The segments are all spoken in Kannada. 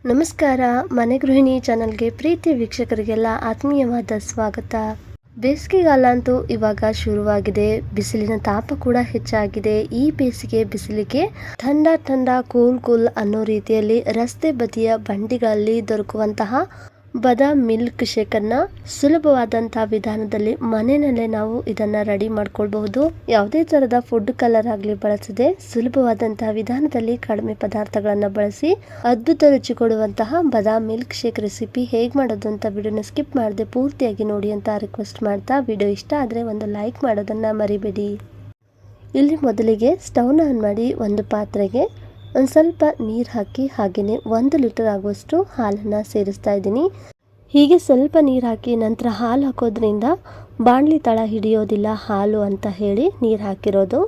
ನಮಸ್ಕಾರ. ಮನೆ ಗೃಹಿಣಿ ಚಾನಲ್ಗೆ ಪ್ರೀತಿ ವೀಕ್ಷಕರಿಗೆಲ್ಲ ಆತ್ಮೀಯವಾದ ಸ್ವಾಗತ. ಬೇಸಿಗೆಗಾಲ ಅಂತೂ ಇವಾಗ ಶುರುವಾಗಿದೆ. ಬಿಸಿಲಿನ ತಾಪ ಕೂಡ ಹೆಚ್ಚಾಗಿದೆ. ಈ ಬೇಸಿಗೆ ಬಿಸಿಲಿಗೆ ಥಂಡ ಕೂಲ್ ಅನ್ನೋ ರೀತಿಯಲ್ಲಿ ರಸ್ತೆ ಬದಿಯ ಬಂಡಿಗಳಲ್ಲಿ ದೊರಕುವಂತಹ ಬಾದಾಮ್ ಮಿಲ್ಕ್ ಶೇಕನ್ನು ಸುಲಭವಾದಂತಹ ವಿಧಾನದಲ್ಲಿ ಮನೆಯಲ್ಲೇ ನಾವು ಇದನ್ನು ರೆಡಿ ಮಾಡ್ಕೊಳ್ಬಹುದು. ಯಾವುದೇ ಥರದ ಫುಡ್ ಕಲರ್ ಆಗಲಿ ಬಳಸದೆ ಸುಲಭವಾದಂತಹ ವಿಧಾನದಲ್ಲಿ ಕಡಿಮೆ ಪದಾರ್ಥಗಳನ್ನು ಬಳಸಿ ಅದ್ಭುತ ರುಚಿ ಕೊಡುವಂತಹ ಬಾದಾಮ್ ಮಿಲ್ಕ್ ಶೇಕ್ ರೆಸಿಪಿ ಹೇಗೆ ಮಾಡೋದು ಅಂತ ವಿಡಿಯೋನ ಸ್ಕಿಪ್ ಮಾಡದೆ ಪೂರ್ತಿಯಾಗಿ ನೋಡಿ ಅಂತ ರಿಕ್ವೆಸ್ಟ್ ಮಾಡ್ತಾ, ವಿಡಿಯೋ ಇಷ್ಟ ಆದರೆ ಒಂದು ಲೈಕ್ ಮಾಡೋದನ್ನು ಮರಿಬೇಡಿ. ಇಲ್ಲಿ ಮೊದಲಿಗೆ ಸ್ಟವ್ನ ಆನ್ ಮಾಡಿ ಒಂದು ಪಾತ್ರೆಗೆ ಒಂದು ಸ್ವಲ್ಪ ನೀರು ಹಾಕಿ ಹಾಗೆಯೇ 1 ಲೀಟರ್ ಆಗುವಷ್ಟು ಹಾಲನ್ನು ಸೇರಿಸ್ತಾ ಇದ್ದೀನಿ. ಹೀಗೆ ಸ್ವಲ್ಪ ನೀರು ಹಾಕಿ ನಂತರ ಹಾಲು ಹಾಕೋದ್ರಿಂದ ಬಾಣಲಿ ತಳ ಹಿಡಿಯೋದಿಲ್ಲ ಹಾಲು ಅಂತ ಹೇಳಿ ನೀರು ಹಾಕಿರೋದು.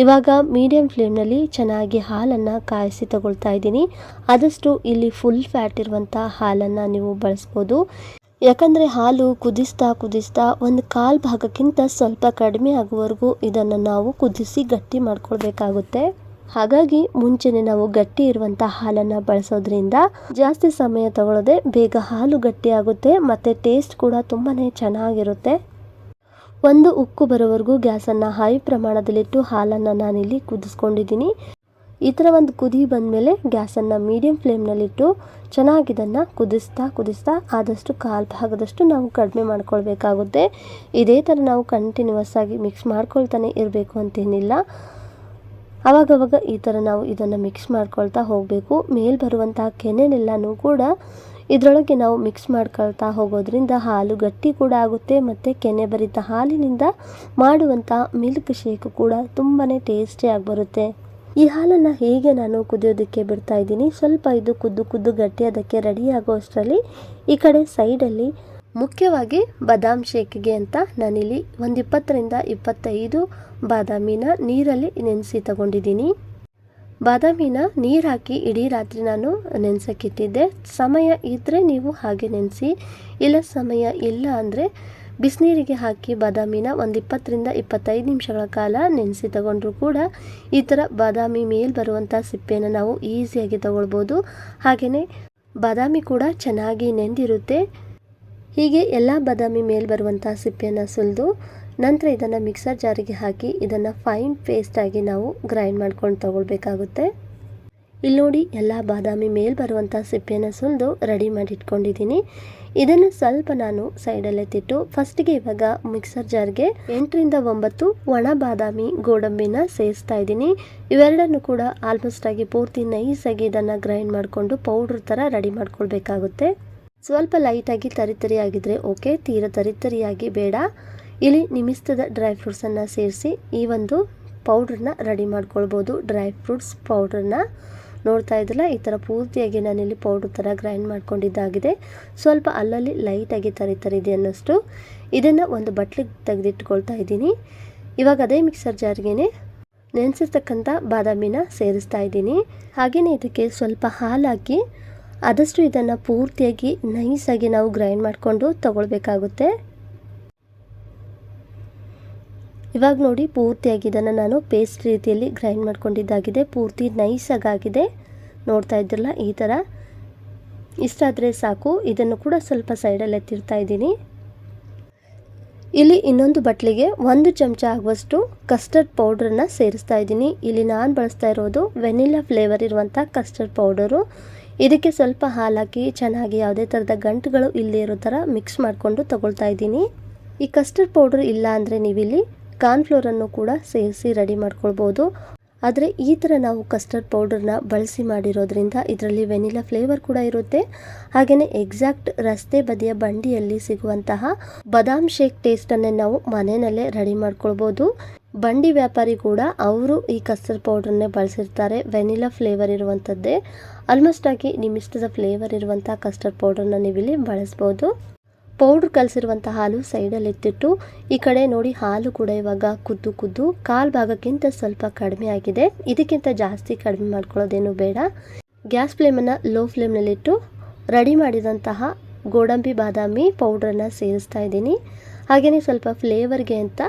ಇವಾಗ ಮೀಡಿಯಂ ಫ್ಲೇಮ್ನಲ್ಲಿ ಚೆನ್ನಾಗಿ ಹಾಲನ್ನು ಕಾಯಿಸಿ ತಗೊಳ್ತಾ ಇದ್ದೀನಿ. ಆದಷ್ಟು ಇಲ್ಲಿ ಫುಲ್ ಫ್ಯಾಟ್ ಇರುವಂಥ ಹಾಲನ್ನು ನೀವು ಬಳಸ್ಬೋದು. ಯಾಕಂದರೆ ಹಾಲು ಕುದಿಸ್ತಾ ಒಂದು 1/4 ಭಾಗಕ್ಕಿಂತ ಸ್ವಲ್ಪ ಕಡಿಮೆ ಆಗುವವರೆಗೂ ಇದನ್ನು ನಾವು ಕುದಿಸಿ ಗಟ್ಟಿ ಮಾಡ್ಕೊಳ್ಬೇಕಾಗುತ್ತೆ. ಹಾಗಾಗಿ ಮುಂಚೆನೆ ನಾವು ಗಟ್ಟಿ ಇರುವಂಥ ಹಾಲನ್ನು ಬಳಸೋದ್ರಿಂದ ಜಾಸ್ತಿ ಸಮಯ ತಗೊಳ್ಳದೆ ಬೇಗ ಹಾಲು ಗಟ್ಟಿ ಆಗುತ್ತೆ ಮತ್ತು ಟೇಸ್ಟ್ ಕೂಡ ತುಂಬಾ ಚೆನ್ನಾಗಿರುತ್ತೆ. ಒಂದು ಉಕ್ಕು ಬರೋವರೆಗೂ ಗ್ಯಾಸನ್ನು ಹೈ ಪ್ರಮಾಣದಲ್ಲಿಟ್ಟು ಹಾಲನ್ನು ನಾನಿಲ್ಲಿ ಕುದಿಸ್ಕೊಂಡಿದ್ದೀನಿ. ಈ ಥರ ಒಂದು ಕುದಿ ಬಂದಮೇಲೆ ಗ್ಯಾಸನ್ನು ಮೀಡಿಯಂ ಫ್ಲೇಮ್ನಲ್ಲಿಟ್ಟು ಚೆನ್ನಾಗಿ ಇದನ್ನು ಕುದಿಸ್ತಾ ಆದಷ್ಟು 1/4 ಭಾಗದಷ್ಟು ನಾವು ಕಡಿಮೆ ಮಾಡ್ಕೊಳ್ಬೇಕಾಗುತ್ತೆ. ಇದೇ ಥರ ನಾವು ಕಂಟಿನ್ಯೂಸ್ ಆಗಿ ಮಿಕ್ಸ್ ಮಾಡ್ಕೊಳ್ತಾನೆ ಇರಬೇಕು ಅಂತೇನಿಲ್ಲ. ಆವಾಗವಾಗ ಈ ಥರ ನಾವು ಇದನ್ನು ಮಿಕ್ಸ್ ಮಾಡ್ಕೊಳ್ತಾ ಹೋಗಬೇಕು. ಮೇಲೆ ಬರುವಂತಹ ಕೆನೆನೆಲ್ಲನೂ ಕೂಡ ಇದರೊಳಗೆ ನಾವು ಮಿಕ್ಸ್ ಮಾಡ್ಕೊಳ್ತಾ ಹೋಗೋದ್ರಿಂದ ಹಾಲು ಗಟ್ಟಿ ಕೂಡ ಆಗುತ್ತೆ ಮತ್ತು ಕೆನೆ ಭರಿತ ಹಾಲಿನಿಂದ ಮಾಡುವಂಥ ಮಿಲ್ಕ್ ಶೇಕ್ ಕೂಡ ತುಂಬಾ ಟೇಸ್ಟಿಯಾಗಿ ಬರುತ್ತೆ. ಈ ಹಾಲನ್ನು ಹೇಗೆ ನಾನು ಕುದಿಯೋದಕ್ಕೆ ಬಿಡ್ತಾ ಇದ್ದೀನಿ. ಸ್ವಲ್ಪ ಇದು ಕುದ್ದು ಗಟ್ಟಿ ಅದಕ್ಕೆ ರೆಡಿ ಆಗೋ ಅಷ್ಟರಲ್ಲಿ ಈ ಕಡೆ ಸೈಡಲ್ಲಿ ಮುಖ್ಯವಾಗಿ ಬಾದಾಮ್ ಶೇಕಿಗೆ ಅಂತ ನಾನಿಲ್ಲಿ ಒಂದು 20ರಿಂದ 25 ಬಾದಾಮಿನ ನೀರಲ್ಲಿ ನೆನೆಸಿ ತಗೊಂಡಿದ್ದೀನಿ. ಬಾದಾಮಿನ ನೀರು ಹಾಕಿ ಇಡೀ ರಾತ್ರಿ ನಾನು ನೆನೆಸೋಕ್ಕಿಟ್ಟಿದ್ದೆ. ಸಮಯ ಇದ್ದರೆ ನೀವು ಹಾಗೆ ನೆನೆಸಿ, ಇಲ್ಲ ಸಮಯ ಇಲ್ಲ ಅಂದರೆ ಬಿಸಿನೀರಿಗೆ ಹಾಕಿ ಬಾದಾಮಿನ ಒಂದು 20ರಿಂದ 25 ನಿಮಿಷಗಳ ಕಾಲ ನೆನೆಸಿ ತಗೊಂಡ್ರೂ ಕೂಡ ಈ ಥರ ಬಾದಾಮಿ ಮೇಲೆ ಬರುವಂಥ ಸಿಪ್ಪೆನ ನಾವು ಈಸಿಯಾಗಿ ತಗೊಳ್ಬೋದು. ಹಾಗೆಯೇ ಬಾದಾಮಿ ಕೂಡ ಚೆನ್ನಾಗಿ ನೆಂದಿರುತ್ತೆ. ಹೀಗೆ ಎಲ್ಲ ಬಾದಾಮಿ ಮೇಲೆ ಬರುವಂಥ ಸಿಪ್ಪೆಯನ್ನು ಸುಲಿದು ನಂತರ ಇದನ್ನು ಮಿಕ್ಸರ್ ಜಾರಿಗೆ ಹಾಕಿ ಇದನ್ನು ಫೈನ್ ಪೇಸ್ಟಾಗಿ ನಾವು ಗ್ರೈಂಡ್ ಮಾಡ್ಕೊಂಡು ತಗೊಳ್ಬೇಕಾಗುತ್ತೆ. ಇಲ್ಲಿ ನೋಡಿ ಎಲ್ಲ ಬಾದಾಮಿ ಮೇಲೆ ಬರುವಂಥ ಸಿಪ್ಪೆಯನ್ನು ಸುಲಿದು ರೆಡಿ ಮಾಡಿ ಇಟ್ಕೊಂಡಿದ್ದೀನಿ. ಇದನ್ನು ಸ್ವಲ್ಪ ನಾನು ಸೈಡಲ್ಲೇ ತಿಟ್ಟು ಫಸ್ಟಿಗೆ ಇವಾಗ ಮಿಕ್ಸರ್ ಜಾರ್ಗೆ 8ರಿಂದ 9 ಒಣ ಬಾದಾಮಿ ಗೋಡಂಬಿನ ಸೇರಿಸ್ತಾ ಇದ್ದೀನಿ. ಇವೆರಡನ್ನು ಕೂಡ ಆಲ್ಮೋಸ್ಟ್ ಆಗಿ ಪೂರ್ತಿ ನೈಸಾಗಿ ಇದನ್ನು ಗ್ರೈಂಡ್ ಮಾಡಿಕೊಂಡು ಪೌಡ್ರ್ ಥರ ರೆಡಿ ಮಾಡ್ಕೊಳ್ಬೇಕಾಗುತ್ತೆ. ಸ್ವಲ್ಪ ಲೈಟಾಗಿ ತರಿತರಿಯಾಗಿದ್ದರೆ ಓಕೆ, ತೀರ ತರಿತರಿಯಾಗಿ ಬೇಡ. ಇಲ್ಲಿ ನಿಮಿಸ್ತದ ಡ್ರೈ ಫ್ರೂಟ್ಸನ್ನು ಸೇರಿಸಿ ಈ ಒಂದು ಪೌಡ್ರನ್ನ ರೆಡಿ ಮಾಡ್ಕೊಳ್ಬೋದು. ಡ್ರೈ ಫ್ರೂಟ್ಸ್ ಪೌಡ್ರನ್ನ ನೋಡ್ತಾ ಇದ್ರಲ್ಲ, ಈ ಥರ ಪೂರ್ತಿಯಾಗಿ ನಾನಿಲ್ಲಿ ಪೌಡ್ರ್ ಥರ ಗ್ರೈಂಡ್ ಮಾಡ್ಕೊಂಡಿದ್ದಾಗಿದೆ. ಸ್ವಲ್ಪ ಅಲ್ಲಲ್ಲಿ ಲೈಟಾಗಿ ತರಿತರಿದೆ ಅನ್ನೋಷ್ಟು ಇದನ್ನು ಒಂದು ಬಟ್ಲಿಗೆ ತೆಗೆದಿಟ್ಕೊಳ್ತಾ ಇದ್ದೀನಿ. ಇವಾಗ ಅದೇ ಮಿಕ್ಸರ್ ಜಾರ್ಗೆ ನೆನೆಸಿರ್ತಕ್ಕಂಥ ಬಾದಾಮಿನ ಸೇರಿಸ್ತಾ ಇದ್ದೀನಿ. ಹಾಗೆಯೇ ಇದಕ್ಕೆ ಸ್ವಲ್ಪ ಹಾಲು ಹಾಕಿ ಆದಷ್ಟು ಇದನ್ನು ಪೂರ್ತಿಯಾಗಿ ನೈಸಾಗಿ ನಾವು ಗ್ರೈಂಡ್ ಮಾಡಿಕೊಂಡು ತಗೊಳ್ಬೇಕಾಗುತ್ತೆ. ಇವಾಗ ನೋಡಿ ಪೂರ್ತಿಯಾಗಿ ಇದನ್ನು ನಾನು ಪೇಸ್ಟ್ ರೀತಿಯಲ್ಲಿ ಗ್ರೈಂಡ್ ಮಾಡ್ಕೊಂಡಿದ್ದಾಗಿದೆ. ಪೂರ್ತಿ ನೈಸಾಗಿದೆ. ನೋಡ್ತಾ ಇದ್ರಲ್ಲ, ಈ ಥರ ಇಷ್ಟಾದರೆ ಸಾಕು. ಇದನ್ನು ಕೂಡ ಸ್ವಲ್ಪ ಸೈಡಲ್ಲಿ ಎತ್ತಿರ್ತಾ ಇದ್ದೀನಿ. ಇಲ್ಲಿ ಇನ್ನೊಂದು ಬಟ್ಲಿಗೆ 1 ಚಮಚ ಆಗುವಷ್ಟು ಕಸ್ಟರ್ಡ್ ಪೌಡ್ರನ್ನು ಸೇರಿಸ್ತಾ ಇದ್ದೀನಿ. ಇಲ್ಲಿ ನಾನು ಬಳಸ್ತಾ ಇರೋದು ವೆನಿಲಾ ಫ್ಲೇವರ್ ಇರುವಂಥ ಕಸ್ಟರ್ಡ್ ಪೌಡರು. ಇದಕ್ಕೆ ಸ್ವಲ್ಪ ಹಾಲು ಹಾಕಿ ಚೆನ್ನಾಗಿ ಯಾವುದೇ ಥರದ ಗಂಟುಗಳು ಇಲ್ಲದೇ ಇರೋ ಥರ ಮಿಕ್ಸ್ ಮಾಡಿಕೊಂಡು ತಗೊಳ್ತಾ ಇದ್ದೀನಿ. ಈ ಕಸ್ಟರ್ಡ್ ಪೌಡರ್ ಇಲ್ಲ ಅಂದರೆ ನೀವಿಲ್ಲಿ ಕಾರ್ನ್ಫ್ಲೋರನ್ನು ಕೂಡ ಸೇರಿಸಿ ರೆಡಿ ಮಾಡ್ಕೊಳ್ಬೋದು. ಆದರೆ ಈ ಥರ ನಾವು ಕಸ್ಟರ್ಡ್ ಪೌಡರ್ನ ಬಳಸಿ ಮಾಡಿರೋದ್ರಿಂದ ಇದರಲ್ಲಿ ವೆನಿಲಾ ಫ್ಲೇವರ್ ಕೂಡ ಇರುತ್ತೆ. ಹಾಗೆಯೇ ಎಕ್ಸಾಕ್ಟ್ ರಸ್ತೆ ಬದಿಯ ಬಂಡಿಯಲ್ಲಿ ಸಿಗುವಂತಹ ಬಾದಾಮ್ ಶೇಕ್ ಟೇಸ್ಟನ್ನೇ ನಾವು ಮನೆಯಲ್ಲೇ ರೆಡಿ ಮಾಡ್ಕೊಳ್ಬೋದು. ಬಂಡಿ ವ್ಯಾಪಾರಿ ಕೂಡ ಅವರು ಈ ಕಸ್ಟರ್ಡ್ ಪೌಡ್ರನ್ನೇ ಬಳಸಿರ್ತಾರೆ. ವೆನಿಲಾ ಫ್ಲೇವರ್ ಇರುವಂಥದ್ದೇ ಆಲ್ಮೋಸ್ಟ್ ಆಗಿ ನಿಮ್ಮಿಷ್ಟದ ಫ್ಲೇವರ್ ಇರುವಂಥ ಕಸ್ಟರ್ಡ್ ಪೌಡ್ರನ್ನ ನೀವಿಲ್ಲಿ ಬಳಸ್ಬೋದು. ಪೌಡ್ರ್ ಕಲಸಿರುವಂಥ ಹಾಲು ಸೈಡಲ್ಲಿ ಎತ್ತಿಟ್ಟು ಈ ಕಡೆ ನೋಡಿ ಹಾಲು ಕೂಡ ಇವಾಗ ಕುದ್ದು 1/4 ಭಾಗಕ್ಕಿಂತ ಸ್ವಲ್ಪ ಕಡಿಮೆ ಆಗಿದೆ. ಇದಕ್ಕಿಂತ ಜಾಸ್ತಿ ಕಡಿಮೆ ಮಾಡ್ಕೊಳ್ಳೋದೇನು ಬೇಡ. ಗ್ಯಾಸ್ ಫ್ಲೇಮನ್ನು ಲೋ ಫ್ಲೇಮ್ನಲ್ಲಿಟ್ಟು ರೆಡಿ ಮಾಡಿದಂತಹ ಗೋಡಂಬಿ ಬಾದಾಮಿ ಪೌಡ್ರನ್ನು ಸೇರಿಸ್ತಾ ಇದ್ದೀನಿ. ಹಾಗೆಯೇ ಸ್ವಲ್ಪ ಫ್ಲೇವರ್ಗೆ ಅಂತ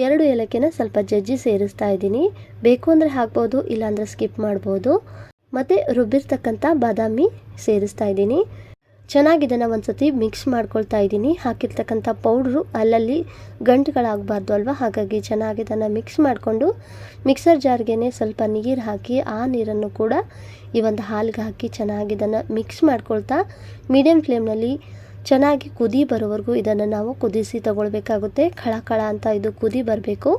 2 ಏಲಕ್ಕಿನ ಸ್ವಲ್ಪ ಜಜ್ಜಿ ಸೇರಿಸ್ತಾ ಇದ್ದೀನಿ. ಬೇಕು ಅಂದರೆ ಹಾಕ್ಬೋದು, ಇಲ್ಲಾಂದರೆ ಸ್ಕಿಪ್ ಮಾಡ್ಬೋದು. ಮತ್ತು ರುಬ್ಬಿರ್ತಕ್ಕಂಥ ಬಾದಾಮಿ ಸೇರಿಸ್ತಾ ಇದ್ದೀನಿ. ಚೆನ್ನಾಗಿ ಇದನ್ನು ಒಂದ್ಸತಿ ಮಿಕ್ಸ್ ಮಾಡ್ಕೊಳ್ತಾ ಇದ್ದೀನಿ. ಹಾಕಿರ್ತಕ್ಕಂಥ ಪೌಡ್ರು ಅಲ್ಲಲ್ಲಿ ಗಂಟುಗಳಾಗಬಾರ್ದು ಅಲ್ವಾ, ಹಾಗಾಗಿ ಚೆನ್ನಾಗಿ ಇದನ್ನು ಮಿಕ್ಸ್ ಮಾಡಿಕೊಂಡು ಮಿಕ್ಸರ್ ಜಾರ್ಗೆ ಸ್ವಲ್ಪ ನೀರು ಹಾಕಿ ಆ ನೀರನ್ನು ಕೂಡ ಈ ಒಂದು ಹಾಲಿಗೆ ಹಾಕಿ ಚೆನ್ನಾಗಿ ಇದನ್ನು ಮಿಕ್ಸ್ ಮಾಡ್ಕೊಳ್ತಾ ಮೀಡಿಯಮ್ ಫ್ಲೇಮ್ನಲ್ಲಿ ಚೆನ್ನಾಗಿ ಕುದಿ ಬರೋವರೆಗೂ ಇದನ್ನು ನಾವು ಕುದಿಸಿ ತಗೊಳ್ಬೇಕಾಗುತ್ತೆ. ಖಳ ಅಂತ ಇದು ಕುದಿ ಬರಬೇಕು.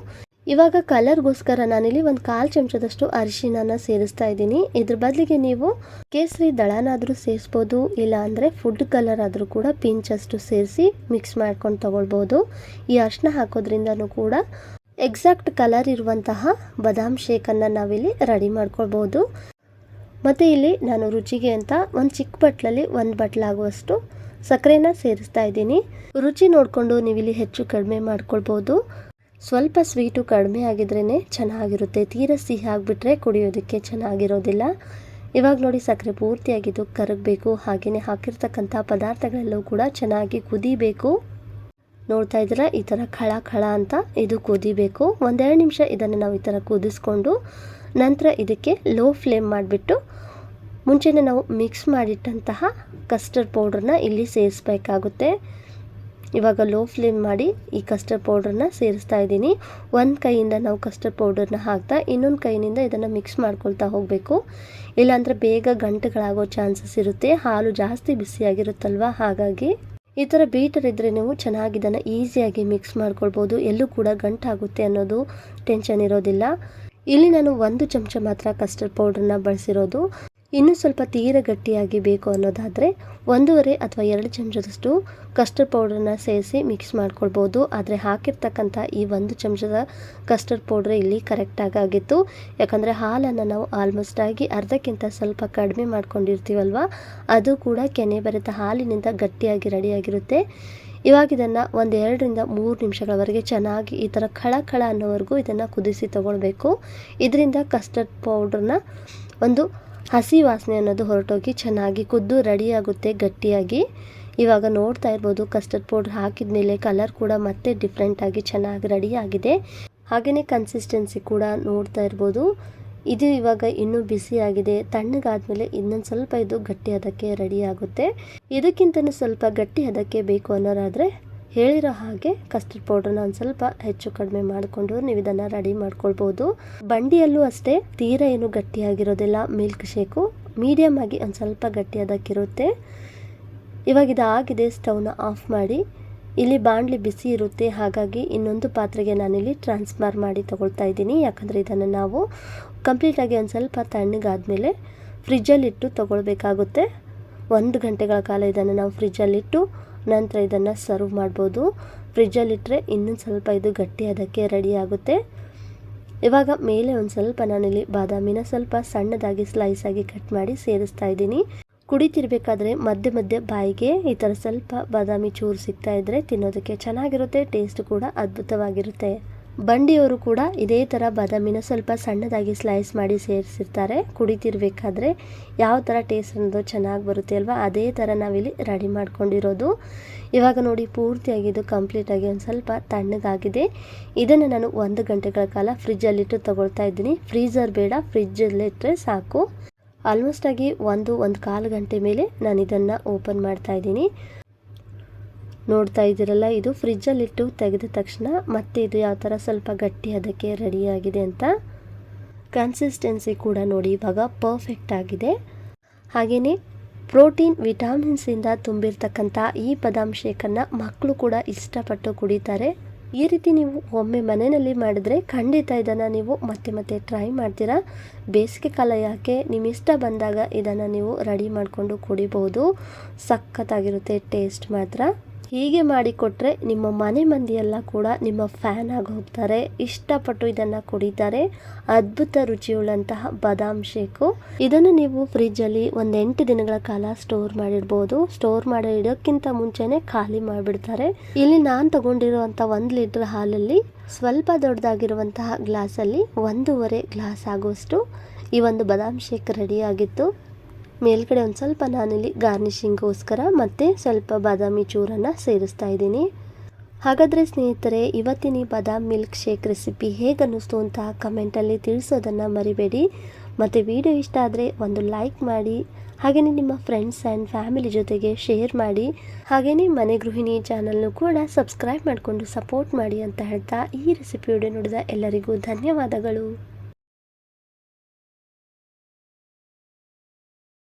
ಇವಾಗ ಕಲರ್ಗೋಸ್ಕರ ನಾನಿಲ್ಲಿ ಒಂದು 1/4 ಚಮಚದಷ್ಟು ಅರಿಶಿನ ಸೇರಿಸ್ತಾ ಇದ್ದೀನಿ. ಇದ್ರ ಬದಲಿಗೆ ನೀವು ಕೇಸರಿ ದಳನಾದರೂ ಸೇರಿಸ್ಬೋದು, ಇಲ್ಲ ಅಂದರೆ ಫುಡ್ ಕಲರ್ ಆದರೂ ಕೂಡ ಪಿಂಚಷ್ಟು ಸೇರಿಸಿ ಮಿಕ್ಸ್ ಮಾಡ್ಕೊಂಡು ತಗೊಳ್ಬೋದು. ಈ ಅರಿಶಿನ ಹಾಕೋದ್ರಿಂದನೂ ಕೂಡ ಎಕ್ಸಾಕ್ಟ್ ಕಲರ್ ಇರುವಂತಹ ಬಾದಾಮ್ ಶೇಕನ್ನು ನಾವಿಲ್ಲಿ ರೆಡಿ ಮಾಡ್ಕೊಳ್ಬೋದು. ಮತ್ತು ಇಲ್ಲಿ ನಾನು ರುಚಿಗೆ ಅಂತ ಒಂದು ಚಿಕ್ಕ ಬಟ್ಲಲ್ಲಿ 1 ಬಟ್ಲಾಗುವಷ್ಟು ಸಕ್ಕರೆನ ಸೇರಿಸ್ತಾ ಇದ್ದೀನಿ. ರುಚಿ ನೋಡಿಕೊಂಡು ನೀವಿಲ್ಲಿ ಹೆಚ್ಚು ಕಡಿಮೆ ಮಾಡ್ಕೊಳ್ಬೋದು. ಸ್ವಲ್ಪ ಸ್ವೀಟು ಕಡಿಮೆ ಆಗಿದ್ರೇ ಚೆನ್ನಾಗಿರುತ್ತೆ, ತೀರ ಸಿಹಿ ಆಗಿಬಿಟ್ರೆ ಕುಡಿಯೋದಕ್ಕೆ ಚೆನ್ನಾಗಿರೋದಿಲ್ಲ. ಇವಾಗ ನೋಡಿ ಸಕ್ಕರೆ ಪೂರ್ತಿಯಾಗಿದ್ದು ಕರಗಬೇಕು. ಹಾಗೆಯೇ ಹಾಕಿರ್ತಕ್ಕಂಥ ಪದಾರ್ಥಗಳೆಲ್ಲವೂ ಕೂಡ ಚೆನ್ನಾಗಿ ಕುದಿಬೇಕು. ನೋಡ್ತಾ ಇದ್ದೀರಾ, ಈ ಥರ ಖಳ ಅಂತ ಇದು ಕುದಿಬೇಕು. 1-2 ನಿಮಿಷ ಇದನ್ನು ನಾವು ಈ ಥರ ಕುದಿಸ್ಕೊಂಡು ನಂತರ ಇದಕ್ಕೆ ಲೋ ಫ್ಲೇಮ್ ಮಾಡಿಬಿಟ್ಟು ಮುಂಚೆನೇ ನಾವು ಮಿಕ್ಸ್ ಮಾಡಿಟ್ಟಂತಹ ಕಸ್ಟರ್ಡ್ ಪೌಡ್ರನ್ನ ಇಲ್ಲಿ ಸೇರಿಸ್ಬೇಕಾಗುತ್ತೆ. ಇವಾಗ ಲೋ ಫ್ಲೇಮ್ ಮಾಡಿ ಈ ಕಸ್ಟರ್ಡ್ ಪೌಡ್ರನ್ನ ಸೇರಿಸ್ತಾ ಇದ್ದೀನಿ. ಒಂದು ಕೈಯಿಂದ ನಾವು ಕಸ್ಟರ್ಡ್ ಪೌಡರ್ನ ಹಾಕ್ತಾ ಇನ್ನೊಂದು ಕೈಯಿಂದ ಇದನ್ನು ಮಿಕ್ಸ್ ಮಾಡ್ಕೊಳ್ತಾ ಹೋಗಬೇಕು. ಇಲ್ಲಾಂದರೆ ಬೇಗ ಗಂಟುಗಳಾಗೋ ಚಾನ್ಸಸ್ ಇರುತ್ತೆ, ಹಾಲು ಜಾಸ್ತಿ ಬಿಸಿಯಾಗಿರುತ್ತಲ್ವ. ಹಾಗಾಗಿ ಈ ಥರ ಬೀಟರ್ ಇದ್ದರೆ ನೀವು ಚೆನ್ನಾಗಿ ಇದನ್ನು ಈಸಿಯಾಗಿ ಮಿಕ್ಸ್ ಮಾಡ್ಕೊಳ್ಬೋದು. ಎಲ್ಲೂ ಕೂಡ ಗಂಟಾಗುತ್ತೆ ಅನ್ನೋದು ಟೆನ್ಷನ್ ಇರೋದಿಲ್ಲ. ಇಲ್ಲಿ ನಾನು 1 ಚಮಚ ಮಾತ್ರ ಕಸ್ಟರ್ಡ್ ಪೌಡ್ರನ್ನ ಬಳಸಿರೋದು. ಇನ್ನೂ ಸ್ವಲ್ಪ ತೀರ ಗಟ್ಟಿಯಾಗಿ ಬೇಕು ಅನ್ನೋದಾದರೆ 1.5 ಅಥವಾ 2 ಚಮಚದಷ್ಟು ಕಸ್ಟರ್ಡ್ ಪೌಡ್ರನ್ನ ಸೇರಿಸಿ ಮಿಕ್ಸ್ ಮಾಡ್ಕೊಳ್ಬೋದು. ಆದರೆ ಹಾಕಿರ್ತಕ್ಕಂಥ ಈ 1 ಚಮಚದ ಕಸ್ಟರ್ಡ್ ಪೌಡ್ರ್ ಇಲ್ಲಿ ಕರೆಕ್ಟಾಗಿತ್ತು. ಯಾಕಂದರೆ ಹಾಲನ್ನು ನಾವು ಆಲ್ಮೋಸ್ಟ್ ಆಗಿ ಅರ್ಧಕ್ಕಿಂತ ಸ್ವಲ್ಪ ಕಡಿಮೆ ಮಾಡ್ಕೊಂಡಿರ್ತೀವಲ್ವ, ಅದು ಕೂಡ ಕೆನೆ ಬರೆತ ಹಾಲಿನಿಂದ ಗಟ್ಟಿಯಾಗಿ ರೆಡಿಯಾಗಿರುತ್ತೆ. ಇವಾಗ ಇದನ್ನು 1-2-3 ನಿಮಿಷಗಳವರೆಗೆ ಚೆನ್ನಾಗಿ ಈ ಥರ ಖಳ ಅನ್ನೋವರೆಗೂ ಇದನ್ನು ಕುದಿಸಿ ತಗೊಳ್ಬೇಕು. ಇದರಿಂದ ಕಸ್ಟರ್ಡ್ ಪೌಡ್ರನ್ನ ಒಂದು ಹಸಿ ವಾಸನೆ ಅನ್ನೋದು ಹೊರಟೋಗಿ ಚೆನ್ನಾಗಿ ಕುದ್ದು ರೆಡಿಯಾಗುತ್ತೆ ಗಟ್ಟಿಯಾಗಿ. ಇವಾಗ ನೋಡ್ತಾ ಇರ್ಬೋದು ಕಸ್ಟರ್ಡ್ ಪೌಡ್ರ್ ಹಾಕಿದ ಮೇಲೆ ಕಲರ್ ಕೂಡ ಮತ್ತೆ ಡಿಫ್ರೆಂಟಾಗಿ ಚೆನ್ನಾಗಿ ರೆಡಿಯಾಗಿದೆ. ಹಾಗೆಯೇ ಕನ್ಸಿಸ್ಟೆನ್ಸಿ ಕೂಡ ನೋಡ್ತಾ ಇರ್ಬೋದು. ಇದು ಇವಾಗ ಇನ್ನೂ ಬಿಸಿಯಾಗಿದೆ. ತಣ್ಣಗಾದ್ಮೇಲೆ ಇನ್ನೊಂದು ಸ್ವಲ್ಪ ಇದು ಗಟ್ಟಿ ಹದಕ್ಕೆ ರೆಡಿ ಆಗುತ್ತೆ. ಇದಕ್ಕಿಂತಲೂ ಸ್ವಲ್ಪ ಗಟ್ಟಿ ಹದಕ್ಕೆ ಬೇಕು ಅನ್ನೋರಾದರೆ ಹೇಳಿರೋ ಹಾಗೆ ಕಸ್ಟರ್ಡ್ ಪೌಡ್ರನ್ನ ಒಂದು ಸ್ವಲ್ಪ ಹೆಚ್ಚು ಕಡಿಮೆ ಮಾಡಿಕೊಂಡು ನೀವು ಇದನ್ನು ರೆಡಿ ಮಾಡ್ಕೊಳ್ಬೋದು. ಬಂಡಿಯಲ್ಲೂ ಅಷ್ಟೇ ತೀರ ಏನು ಗಟ್ಟಿಯಾಗಿರೋದಿಲ್ಲ. ಮಿಲ್ಕ್ ಶೇಕು ಮೀಡಿಯಮ್ ಆಗಿ ಒಂದು ಸ್ವಲ್ಪ ಗಟ್ಟಿಯಾದಕ್ಕಿರುತ್ತೆ. ಇವಾಗ ಇದಾಗಿದೆ, ಸ್ಟವ್ನ ಆಫ್ ಮಾಡಿ. ಇಲ್ಲಿ ಬಾಣಲಿ ಬಿಸಿ ಇರುತ್ತೆ, ಹಾಗಾಗಿ ಇನ್ನೊಂದು ಪಾತ್ರೆಗೆ ನಾನಿಲ್ಲಿ ಟ್ರಾನ್ಸ್ಫರ್ ಮಾಡಿ ತಗೊಳ್ತಾ ಇದ್ದೀನಿ. ಯಾಕಂದರೆ ಇದನ್ನು ನಾವು ಕಂಪ್ಲೀಟಾಗಿ ಒಂದು ಸ್ವಲ್ಪ ತಣ್ಣಗಾದ್ಮೇಲೆ ಫ್ರಿಜ್ಜಲ್ಲಿಟ್ಟು ತಗೊಳ್ಬೇಕಾಗುತ್ತೆ. 1 ಗಂಟೆಗಳ ಕಾಲ ಇದನ್ನು ನಾವು ಫ್ರಿಜ್ಜಲ್ಲಿಟ್ಟು ನಂತರ ಇದನ್ನು ಸರ್ವ್ ಮಾಡ್ಬೋದು. ಫ್ರಿಜ್ಜಲ್ಲಿಟ್ಟರೆ ಇನ್ನೊಂದು ಸ್ವಲ್ಪ ಇದು ಗಟ್ಟಿ ಅದಕ್ಕೆ ರೆಡಿ ಆಗುತ್ತೆ. ಇವಾಗ ಮೇಲೆ ಒಂದು ಸ್ವಲ್ಪ ನಾನಿಲ್ಲಿ ಬಾದಾಮಿನ ಸ್ವಲ್ಪ ಸಣ್ಣದಾಗಿ ಸ್ಲೈಸ್ ಆಗಿ ಕಟ್ ಮಾಡಿ ಸೇರಿಸ್ತಾ ಇದ್ದೀನಿ. ಕುಡಿತಿರ್ಬೇಕಾದ್ರೆ ಮಧ್ಯೆ ಬಾಯಿಗೆ ಈ ಥರ ಸ್ವಲ್ಪ ಬಾದಾಮಿ ಚೂರು ಸಿಗ್ತಾ ಇದ್ದರೆ ತಿನ್ನೋದಕ್ಕೆ ಚೆನ್ನಾಗಿರುತ್ತೆ, ಟೇಸ್ಟ್ ಕೂಡ ಅದ್ಭುತವಾಗಿರುತ್ತೆ. ಬಂಡಿಯವರು ಕೂಡ ಇದೇ ಥರ ಬಾದಾಮಿನ ಸ್ವಲ್ಪ ಸಣ್ಣದಾಗಿ ಸ್ಲೈಸ್ ಮಾಡಿ ಸೇರಿಸಿರ್ತಾರೆ. ಕುಡಿತಿರ್ಬೇಕಾದ್ರೆ ಯಾವ ಥರ ಟೇಸ್ಟ್ ಅನ್ನೋದು ಚೆನ್ನಾಗಿ ಬರುತ್ತೆ ಅಲ್ವಾ, ಅದೇ ಥರ ನಾವಿಲ್ಲಿ ರೆಡಿ ಮಾಡ್ಕೊಂಡಿರೋದು. ಇವಾಗ ನೋಡಿ ಪೂರ್ತಿಯಾಗಿದ್ದು ಕಂಪ್ಲೀಟಾಗಿ ಒಂದು ಸ್ವಲ್ಪ ತಣ್ಣಗಾಗಿದೆ. ಇದನ್ನು ನಾನು 1 ಗಂಟೆಗಳ ಕಾಲ ಫ್ರಿಜ್ಜಲ್ಲಿಟ್ಟು ತಗೊಳ್ತಾ ಇದ್ದೀನಿ. ಫ್ರೀಝರ್ ಬೇಡ, ಫ್ರಿಜ್ಜಲ್ಲಿಟ್ಟರೆ ಸಾಕು. ಆಲ್ಮೋಸ್ಟ್ ಆಗಿ 1-1.25 ಗಂಟೆ ಮೇಲೆ ನಾನು ಇದನ್ನು ಓಪನ್ ಮಾಡ್ತಾ ಇದ್ದೀನಿ. ನೋಡ್ತಾ ಇದ್ದೀರಲ್ಲ, ಇದು ಫ್ರಿಜ್ಜಲ್ಲಿಟ್ಟು ತೆಗೆದ ತಕ್ಷಣ ಮತ್ತೆ ಇದು ಯಾವ ಥರ ಸ್ವಲ್ಪ ಗಟ್ಟಿ ಅದಕ್ಕೆ ರೆಡಿಯಾಗಿದೆ ಅಂತ. ಕನ್ಸಿಸ್ಟೆನ್ಸಿ ಕೂಡ ನೋಡಿ ಇವಾಗ ಪರ್ಫೆಕ್ಟ್ ಆಗಿದೆ. ಹಾಗೆಯೇ ಪ್ರೋಟೀನ್ ವಿಟಾಮಿನ್ಸಿಂದ ತುಂಬಿರ್ತಕ್ಕಂಥ ಈ ಬಾದಾಮ್ ಶೇಕನ್ನು ಮಕ್ಕಳು ಕೂಡ ಇಷ್ಟಪಟ್ಟು ಕುಡಿತಾರೆ. ಈ ರೀತಿ ನೀವು ಒಮ್ಮೆ ಮನೆಯಲ್ಲಿ ಮಾಡಿದ್ರೆ ಖಂಡಿತ ಇದನ್ನು ನೀವು ಮತ್ತೆ ಟ್ರೈ ಮಾಡ್ತೀರಾ. ಬೇಸಿಗೆ ಕಾಲ ಯಾಕೆ, ನಿಮ್ಮ ಇಷ್ಟ ಬಂದಾಗ ಇದನ್ನು ನೀವು ರೆಡಿ ಮಾಡಿಕೊಂಡು ಕುಡಿಬಹುದು. ಸಖತ್ತಾಗಿರುತ್ತೆ ಟೇಸ್ಟ್ ಮಾತ್ರ. ಹೀಗೆ ಮಾಡಿಕೊಟ್ರೆ ನಿಮ್ಮ ಮನೆ ಮಂದಿಯೆಲ್ಲ ಕೂಡ ನಿಮ್ಮ ಫ್ಯಾನ್ ಆಗಿ ಹೋಗ್ತಾರೆ, ಇಷ್ಟಪಟ್ಟು ಇದನ್ನು ಕುಡಿತಾರೆ. ಅದ್ಭುತ ರುಚಿಯುಳ್ಳಂತಹ ಬಾದಾಮ್ ಶೇಕು. ಇದನ್ನು ನೀವು ಫ್ರಿಜ್ಜಲ್ಲಿ 8 ದಿನಗಳ ಕಾಲ ಸ್ಟೋರ್ ಮಾಡಿಡ್ಬೋದು. ಸ್ಟೋರ್ ಮಾಡಿ ಇಡೋಕ್ಕಿಂತ ಮುಂಚೆನೇ ಖಾಲಿ ಮಾಡಿಬಿಡ್ತಾರೆ. ಇಲ್ಲಿ ನಾನು ತಗೊಂಡಿರುವಂಥ 1 ಲೀಟರ್ ಹಾಲಲ್ಲಿ ಸ್ವಲ್ಪ ದೊಡ್ಡದಾಗಿರುವಂತಹ ಗ್ಲಾಸಲ್ಲಿ 1.5 ಗ್ಲಾಸ್ ಆಗುವಷ್ಟು ಈ ಒಂದು ಬಾದಾಮ್ ಶೇಕ್ ರೆಡಿಯಾಗಿತ್ತು. ಮೇಲ್ಗಡೆ ಒಂದು ಸ್ವಲ್ಪ ನಾನಿಲ್ಲಿ ಗಾರ್ನಿಷಿಂಗ್ಗೋಸ್ಕರ ಮತ್ತೆ ಸ್ವಲ್ಪ ಬಾದಾಮಿ ಚೂರನ್ನು ಸೇರಿಸ್ತಾ ಇದ್ದೀನಿ. ಹಾಗಾದರೆ ಸ್ನೇಹಿತರೆ, ಇವತ್ತಿನ ಈ ಬಾದಾಮ್ ಮಿಲ್ಕ್ ಶೇಕ್ ರೆಸಿಪಿ ಹೇಗೆ ಅನ್ನಿಸ್ತು ಅಂತ ಕಮೆಂಟಲ್ಲಿ ತಿಳಿಸೋದನ್ನು ಮರಿಬೇಡಿ. ಮತ್ತು ವಿಡಿಯೋ ಇಷ್ಟ ಆದರೆ ಒಂದು ಲೈಕ್ ಮಾಡಿ, ಹಾಗೆಯೇ ನಿಮ್ಮ ಫ್ರೆಂಡ್ಸ್ ಆ್ಯಂಡ್ ಫ್ಯಾಮಿಲಿ ಜೊತೆಗೆ ಶೇರ್ ಮಾಡಿ, ಹಾಗೆಯೇ ಮನೆ ಗೃಹಿಣಿ ಚಾನಲ್ನು ಕೂಡ ಸಬ್ಸ್ಕ್ರೈಬ್ ಮಾಡಿಕೊಂಡು ಸಪೋರ್ಟ್ ಮಾಡಿ ಅಂತ ಹೇಳ್ತಾ ಈ ರೆಸಿಪಿ ವಿಡಿಯೋ ನೋಡಿದ ಎಲ್ಲರಿಗೂ ಧನ್ಯವಾದಗಳು.